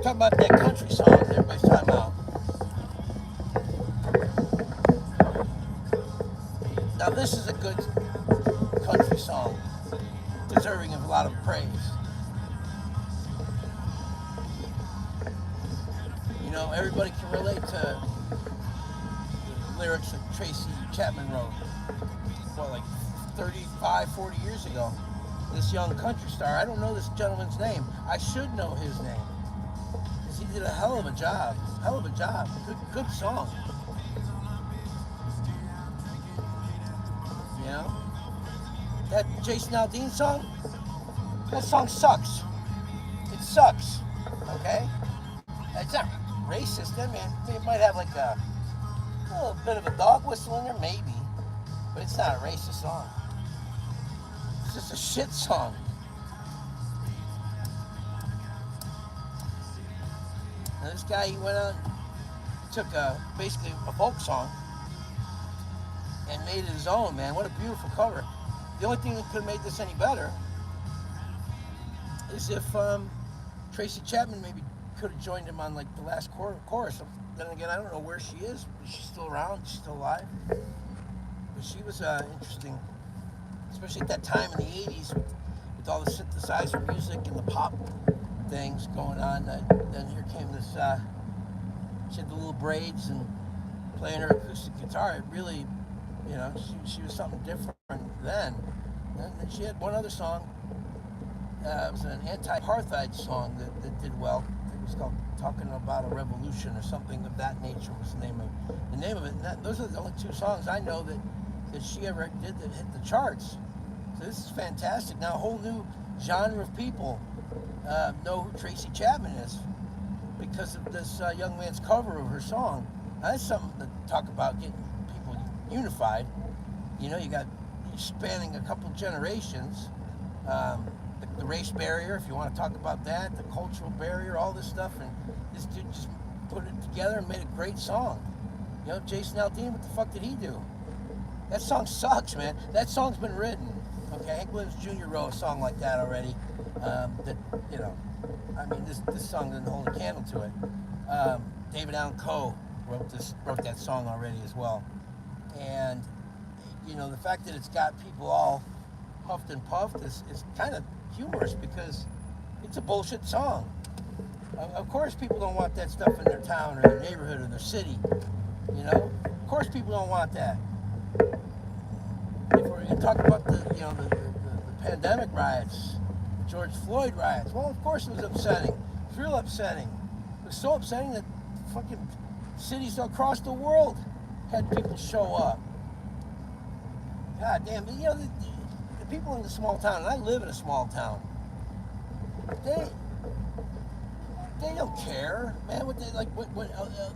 Talking about that country song that everybody's talking about. Now this is a good country song, deserving of a lot of praise. You know, everybody can relate to the lyrics that Tracy Chapman wrote, what, like 35, 40 years ago. This young country star, I don't know this gentleman's name. I should know his name, because he did a hell of a job. Hell of a job. Good song. You know? That Jason Aldean song, that song sucks. It sucks. Okay? It's not racist. I mean, it might have like a little bit of a dog whistle in there, maybe. But it's not a racist song. It's just a shit song. Now this guy, he went out and took basically a folk song and made it his own, man. What a beautiful cover. The only thing that could have made this any better is if Tracy Chapman maybe could have joined him on like the last chorus. Then again, I don't know where she is. Is she still around? She's still alive? But she was interesting, especially at that time in the 80s with all the synthesizer music and the pop things going on. Then here came this, she had the little braids and playing her acoustic guitar. It really, you know, she was something different then. And then she had one other song. It was an anti-apartheid song that did well. It was called "Talking About a Revolution" or something of that nature. Was the name of it. And those are the only two songs I know that she ever did that hit the charts. So this is fantastic. Now a whole new genre of people know who Tracy Chapman is because of this young man's cover of her song. Now, that's something to talk about, getting people unified. You know, you're spanning a couple generations. The race barrier, if you want to talk about that, the cultural barrier, all this stuff, and this dude just put it together and made a great song. You know, Jason Aldean, what the fuck did he do? That song sucks, man. That song's been written. Okay, Hank Williams Jr. wrote a song like that already. That, you know, I mean, this song doesn't hold a candle to it. David Allan Coe wrote that song already as well. And, you know, the fact that it's got people all huffed and puffed is kind of humorous because it's a bullshit song. Of course people don't want that stuff in their town or their neighborhood or their city. You know? Of course people don't want that. If we're going to talk about the pandemic riots, the George Floyd riots, well, of course it was upsetting. It was real upsetting. It was so upsetting that fucking cities across the world had people show up. God damn, you know, the people in the small town, and I live in a small town, they don't care, man, what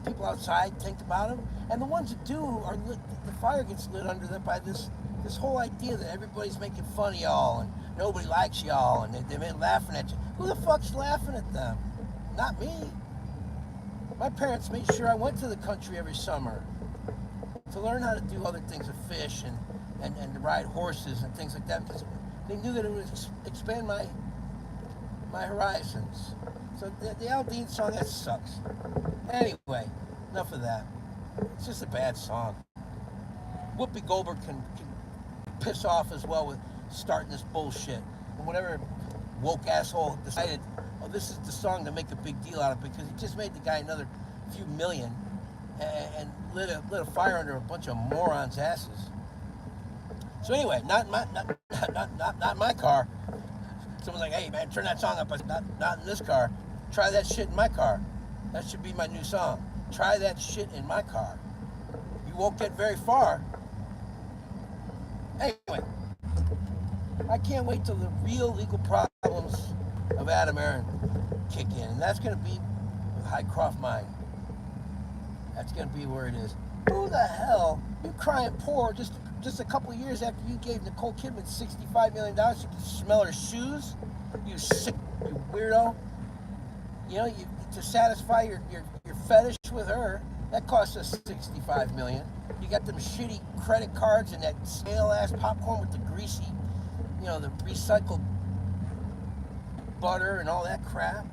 people outside think about them. And the ones that do are lit, the fire gets lit under them by this whole idea that everybody's making fun of y'all and nobody likes y'all and they're laughing at you. Who the fuck's laughing at them? Not me. My parents made sure I went to the country every summer to learn how to do other things, to fish and to ride horses and things like that, because they knew that it would expand my horizons. So the Aldean song, that sucks. Anyway, enough of that. It's just a bad song. Whoopi Goldberg can piss off as well with starting this bullshit. And whatever woke asshole decided, oh, this is the song to make a big deal out of, because it just made the guy another few million and lit a fire under a bunch of morons' asses. So anyway, not my car. Someone's like, hey man, turn that song up. I said, not in this car. Try that shit in my car. That should be my new song. Try that shit in my car. You won't get very far. Anyway, I can't wait till the real legal problems of Adam Aaron kick in. And that's going to be with Highcroft Mine. That's going to be where it is. Who the hell, you crying poor just a couple of years after you gave Nicole Kidman $65 million so you could smell her shoes? You sick, you weirdo. You know, to satisfy your fetish with her, that cost us $65 million. You got them shitty credit cards and that stale-ass popcorn with the greasy, you know, the recycled butter and all that crap.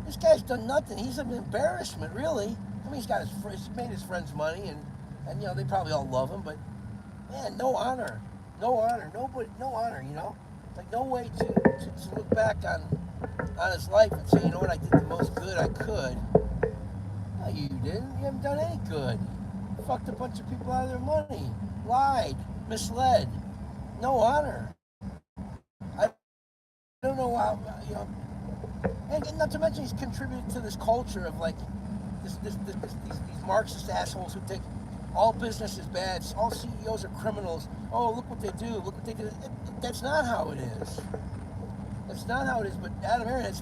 This guy's done nothing. He's an embarrassment, really. I mean, he's made his friends money, and they probably all love him, but man, no honor, nobody, no honor. Like no way to look back on his life and say, you know what, I did the most good I could. No, you didn't. You haven't done any good. You fucked a bunch of people out of their money, lied, misled. No honor. I don't know how, and not to mention he's contributed to this culture of like these Marxist assholes who think all business is bad, all CEOs are criminals. Oh, look what they do, look what they do. That's not how it is. That's not how it is. But Adam Aron has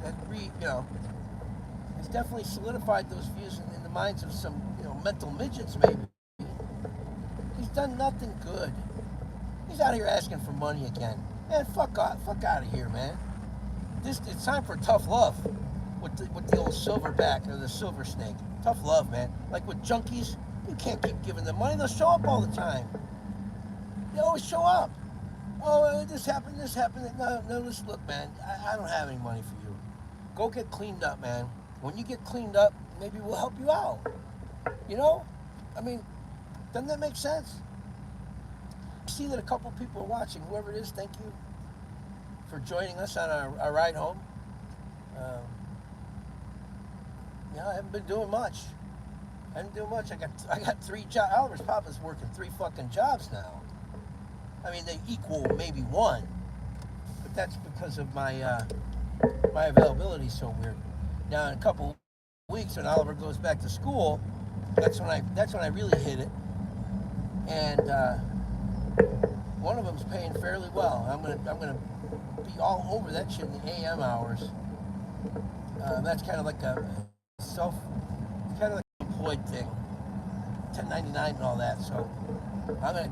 definitely solidified those views in the minds of some mental midgets. Maybe he's done nothing good. He's out here asking for money again. Man, fuck out of here, man. It's time for tough love with the old silverback or the silver snake. Tough love, man. Like with junkies, you can't keep giving them money. They'll show up all the time. They always show up. Oh, this happened. No, look, man, I don't have any money for you. Go get cleaned up, man. When you get cleaned up, maybe we'll help you out. I mean, doesn't that make sense? I see that a couple people are watching. Whoever it is, thank you for joining us on our ride home. I haven't been doing much. I got 3 jobs. Oliver's Papa's working 3 fucking jobs now. I mean, they equal maybe 1, but that's because of my availability is so weird. Now, in a couple weeks, when Oliver goes back to school, that's when I really hit it. And one of them's paying fairly well. I'm gonna be all over that shit in the AM hours. That's kind of like kind of like an employed thing, 1099 and all that. So I'm gonna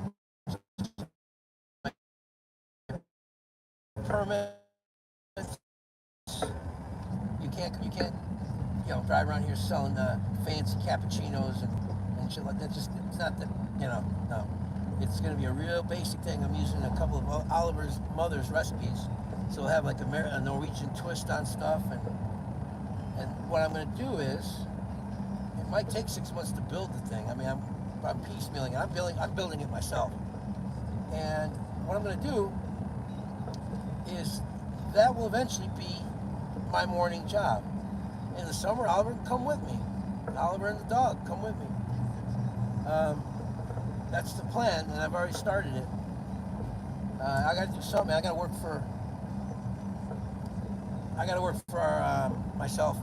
permits. You can't drive around here selling fancy cappuccinos and shit like that. Just it's not that no. It's going to be a real basic thing. I'm using a couple of Oliver's mother's recipes, so we'll have like a Norwegian twist on stuff. And what I'm going to do is, it might take 6 months to build the thing. I mean, I'm piecemealing it. I'm building it myself. And what I'm going to do is that will eventually be my morning job. In the summer, Oliver can come with me. Oliver and the dog come with me. That's the plan, and I've already started it. I got to do something. I got to work for myself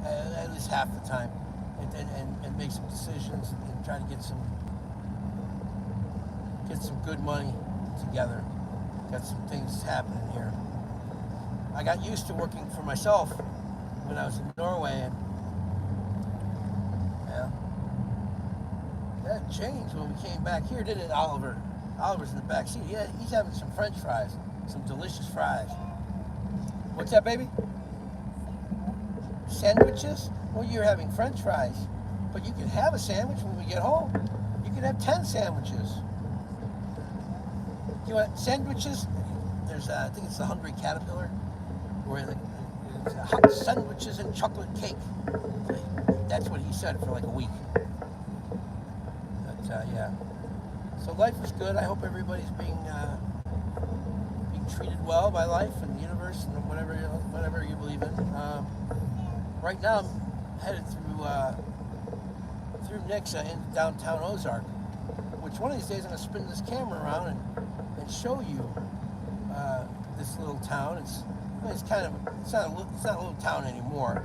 at least half the time, and make some decisions and try to get some good money together. Got some things happening here. I got used to working for myself when I was in Norway, and that changed when we came back here, didn't it, Oliver? Oliver's in the back seat. Yeah, he's having some French fries, some delicious fries. What's that, baby? Sandwiches? Well, you're having French fries, but you can have a sandwich when we get home. You can have 10 sandwiches. You want sandwiches? There's, I think it's the Hungry Caterpillar, where it's hot sandwiches and chocolate cake. That's what he said for like a week. Yeah. So life is good. I hope everybody's being treated well by life and the universe and whatever you believe in. Right now, I'm headed through Nixa into downtown Ozark, which one of these days I'm going to spin this camera around and show you this little town. It's not a little town anymore,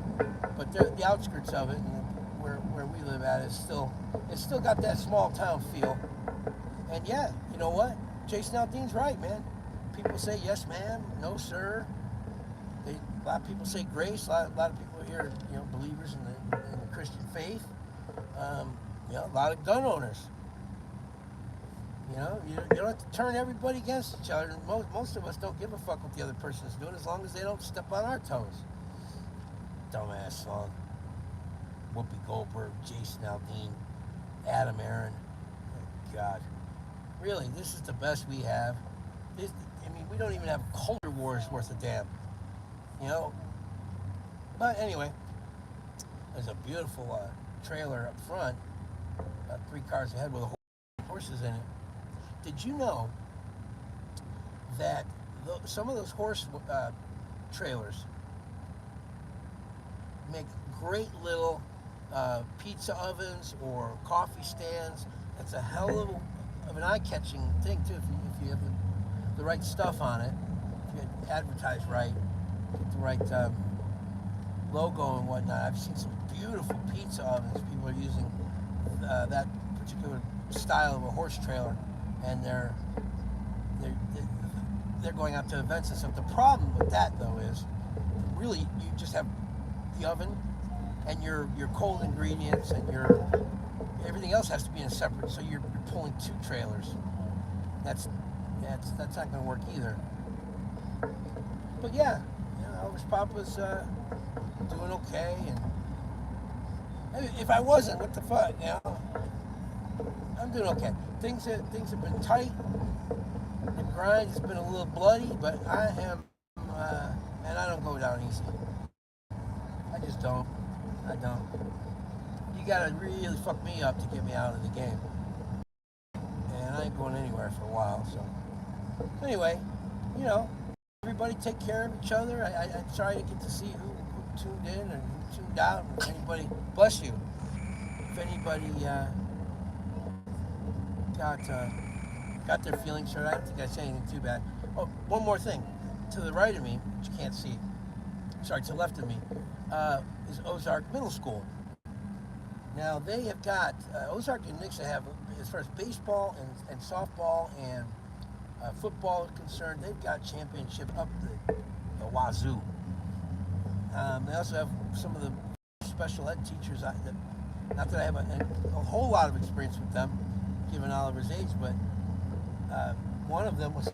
but the outskirts of it and where we live at it's still got that small town feel. And yeah, you know what? Jason Aldean's right, man. People say yes, ma'am, no, sir. A lot of people say grace. A lot of people here, believers in the Christian faith. A lot of gun owners. You don't have to turn everybody against each other. Most of us don't give a fuck what the other person is doing as long as they don't step on our toes. Dumbass song. Whoopi Goldberg, Jason Aldean, Adam Aron. Oh, God. Really, this is the best we have. We don't even have culture wars worth a damn. But anyway, There's a beautiful trailer up front, 3 cars ahead with horses in it. Did you know that some of those horse trailers make great little pizza ovens or coffee stands? That's a hell of an eye-catching thing too. If you have the right stuff on it, if you advertise right, get the right logo and whatnot. I've seen some beautiful pizza ovens. People are using that particular style of a horse trailer, and they're going out to events and stuff. The problem with that though is, really, you just have the oven and your cold ingredients and your everything else has to be in a separate. So you're pulling 2 trailers. That's not going to work either. But yeah, Elvis Papa's doing okay, and if I wasn't, what the fuck, I'm doing okay. Things have been tight. The grind has been a little bloody, but I am, and I don't go down easy. I just don't. I don't. You gotta really fuck me up to get me out of the game, and I ain't going anywhere for a while. So anyway, everybody take care of each other. I'm sorry to get to see who tuned in and who tuned out. If anybody, bless you. If anybody got their feelings hurt, I don't think I said anything too bad. Oh, one more thing. To the right of me, which you can't see, sorry, to the left of me, is Ozark Middle School. Now they have got, Ozark and Nixa have, as far as baseball and softball and football is concerned, they've got championship up the wazoo. They also have some of the special ed teachers, not that I have a whole lot of experience with them, given Oliver's age, but one of them was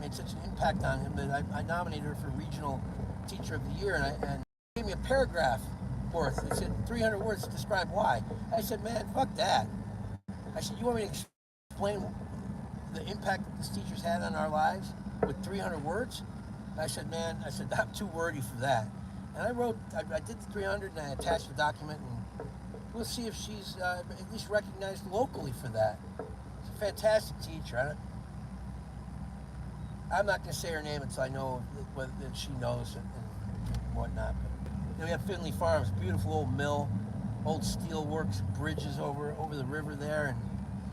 made such an impact on him that I nominated her for Regional Teacher of the Year, and gave me a paragraph worth. It said 300 words to describe why. I said, man, fuck that. I said, you want me to explain the impact that this teacher's had on our lives with 300 words? I said, man, I'm too wordy for that. And I did the 300 and I attached the document, and we'll see if she's at least recognized locally for that. She's a fantastic teacher. I'm not going to say her name until I know whether she knows and whatnot. But, we have Finley Farms, beautiful old mill, old steel works, bridges over the river there, and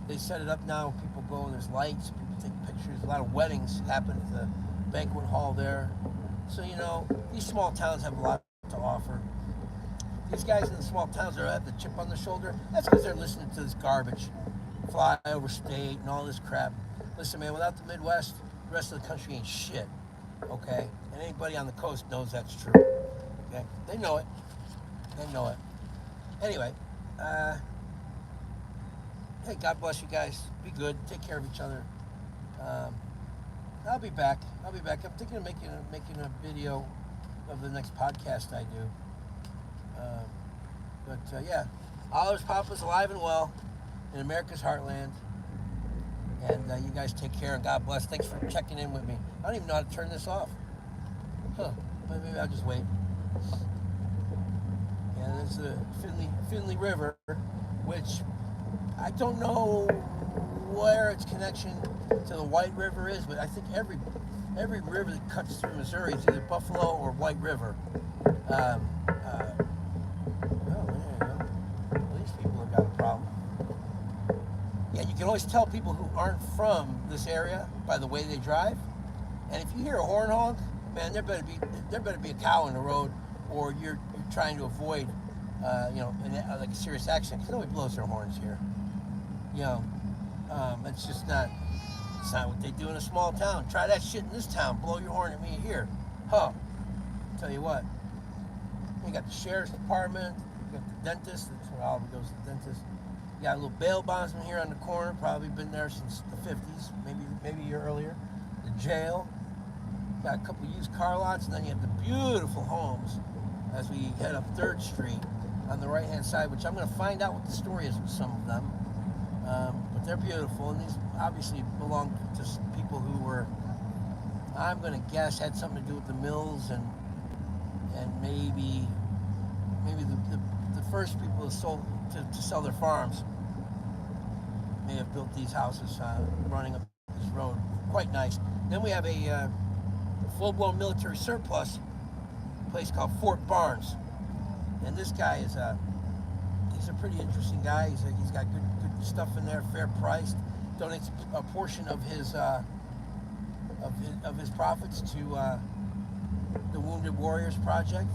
they set it up now. People go and there's lights, people take pictures. A lot of weddings happen at the banquet hall there. So, these small towns have a lot to offer. These guys in the small towns that have the chip on their shoulder, that's because they're listening to this garbage, fly over state and all this crap. Listen, man, without the Midwest, the rest of the country ain't shit, okay? And anybody on the coast knows that's true, okay? They know it. Anyway, hey, God bless you guys. Be good. Take care of each other. I'll be back. I'm thinking of making a video of the next podcast I do. Yeah, Oliver's Papa's alive and well in America's heartland. And you guys take care and God bless. Thanks for checking in with me. I don't even know how to turn this off. But maybe I'll just wait. Yeah, there's the Finley River, which I don't know where its connection to the White River is, but I think every river that cuts through Missouri is either Buffalo or White River. There you go. These people have got a problem. Yeah, you can always tell people who aren't from this area by the way they drive. And if you hear a horn honk, man, there better be a cow in the road, or you're trying to avoid, like a serious accident. Because nobody blows their horns here. It's just not. It's not what they do in a small town. Try that shit in this town. Blow your horn at me here. Tell you what. You got the sheriff's department. You got the dentist. That's where Oliver goes to the dentist. You got a little bail bondsman here on the corner. Probably been there since the 50s, maybe a year earlier. The jail. Got a couple used car lots, and then you have the beautiful homes as we head up 3rd Street on the right-hand side, which I'm going to find out what the story is with some of them. But they're beautiful, and these obviously belong to people who were, I'm going to guess, had something to do with the mills and maybe first people to sell their farms may have built these houses running up this road. Quite nice. Then we have a full-blown military surplus place called Fort Barnes, and this guy is he's a pretty interesting guy. He's got good stuff in there, fair priced. Donates a portion of his profits to the Wounded Warriors Project.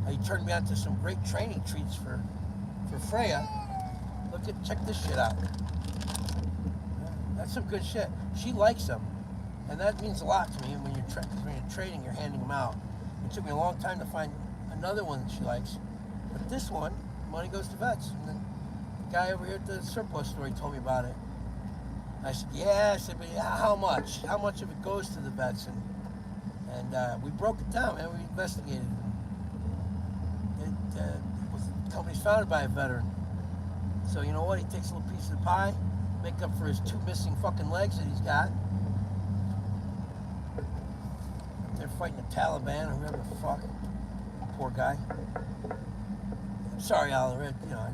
He turned me on to some great training treats for Freya. Check this shit out. That's some good shit. She likes them, and that means a lot to me. When you're trading, you're handing them out. It took me a long time to find another one that she likes, but this one, money goes to vets. And then the guy over here at the surplus store, he told me about it. I said, yeah. I said, but how much? How much of it goes to the vets? And we broke it down, and we investigated it. The company's founded by a veteran. So you know what? He takes a little piece of the pie, make up for his 2 missing fucking legs that he's got. They're fighting the Taliban or whoever the fuck. Poor guy. I'm sorry, Oliver. You know,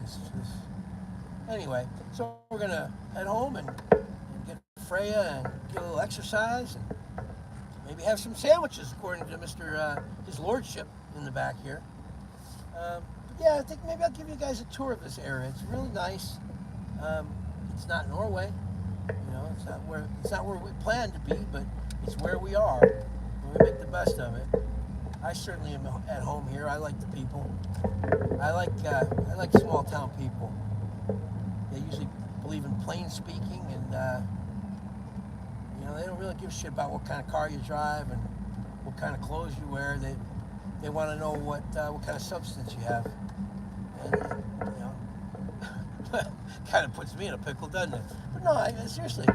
anyway, so we're gonna head home and get Freya and get a little exercise and maybe have some sandwiches, according to his lordship in the back here. Yeah, I think maybe I'll give you guys a tour of this area. It's really nice. It's not Norway, you know. It's not where we planned to be, but it's where we are. And we make the best of it. I certainly am at home here. I like the people. I like small town people. They usually believe in plain speaking, and you know, they don't really give a shit about what kind of car you drive and what kind of clothes you wear. They want to know what kind of substance you have. And, you know, kind of puts me in a pickle, doesn't it? But no, seriously,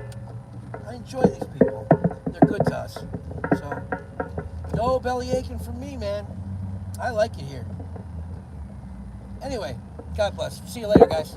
I enjoy these people. They're good to us. So, no belly aching for me, man. I like it here. Anyway, God bless. See you later, guys.